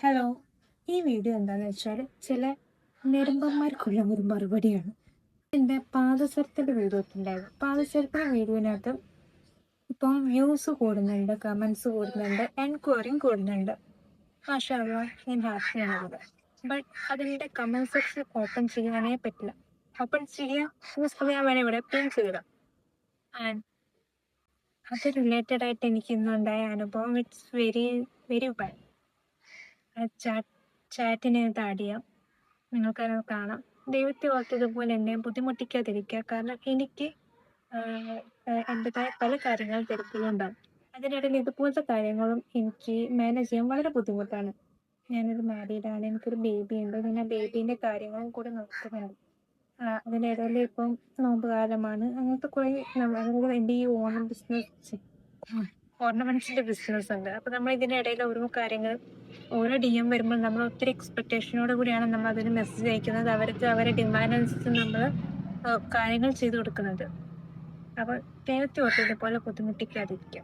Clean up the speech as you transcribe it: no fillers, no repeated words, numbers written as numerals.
Hello. ഈ video എന്താന്ന് വെച്ചാൽ ചില നെടുമ്പന്മാർക്കുള്ള ഒരു മറുപടിയാണ്. എൻ്റെ പാദസരത്തിൻ്റെ വീഡിയോ ഒക്കെ ഉണ്ടായിരുന്നു. പാദസരത്തിൻ്റെ വീഡിയോനകത്ത് ഇപ്പം വ്യൂസ് കൂടുന്നുണ്ട്, കമൻസ് കൂടുന്നുണ്ട്, എൻക്വയറിയും കൂടുന്നുണ്ട്. മാഷാ അല്ലാഹ്, ഞാൻ ഹാപ്പിയാണത്. ബട്ട് അതിൻ്റെ കമൻറ്റ് സെക്ഷൻ ഓപ്പൺ ചെയ്യാനേ പറ്റില്ല. ഓപ്പൺ ചെയ്യാൻ ഞാൻ വേണേൽ ഇവിടെ പിൻ ചെയ്തിടാം. ആൻഡ് അത് റിലേറ്റഡ് ആയിട്ട് എനിക്ക് ഇന്നുണ്ടായ അനുഭവം ഇറ്റ്സ് വെരി വെരി ബാഡ്. ചാറ്റിനകത്ത് ആഡ് ചെയ്യാം, നിങ്ങൾക്കത് കാണാം. ദൈവത്തെ ഓർത്തതുപോലെ എന്നെ ബുദ്ധിമുട്ടിക്കാതിരിക്കുക. കാരണം എനിക്ക് എൻ്റെതായ പല കാര്യങ്ങളും തിരക്കുകളുണ്ടാകും. അതിനിടയിൽ ഇതുപോലത്തെ കാര്യങ്ങളും എനിക്ക് മാനേജ് ചെയ്യാൻ വളരെ ബുദ്ധിമുട്ടാണ്. ഞാനൊരു മാരീഡാണ്, എനിക്കൊരു ബേബി ഉണ്ട്. പിന്നെ ബേബീൻ്റെ കാര്യങ്ങളും കൂടെ നോക്കുന്നുണ്ട്. അതിനിടയിൽ ഇപ്പം നോമ്പ് കാലമാണ്. അങ്ങനത്തെ കുറേ അതായത് എൻ്റെ ഈ ഓണം ബിസിനസ് ഓർണമെൻറ്റ്സിൻ്റെ ബിസിനസ് ഉണ്ട്. അപ്പോൾ നമ്മൾ ഇതിനിടയിൽ ഓരോ കാര്യങ്ങൾ ഓരോ DM വരുമ്പോൾ നമ്മൾ ഒത്തിരി എക്സ്പെക്റ്റേഷനോട് കൂടിയാണ് നമ്മൾ അതിന് മെസ്സേജ് അയക്കുന്നത്. അവർക്ക് അവരുടെ ഡിമാൻഡ് അനുസരിച്ച് നമ്മൾ കാര്യങ്ങൾ ചെയ്തു കൊടുക്കുന്നത്. അപ്പോൾ ദൈവത്തെ ഓർത്ത് ഇതുപോലെ ബുദ്ധിമുട്ടിക്കാതിരിക്കുക.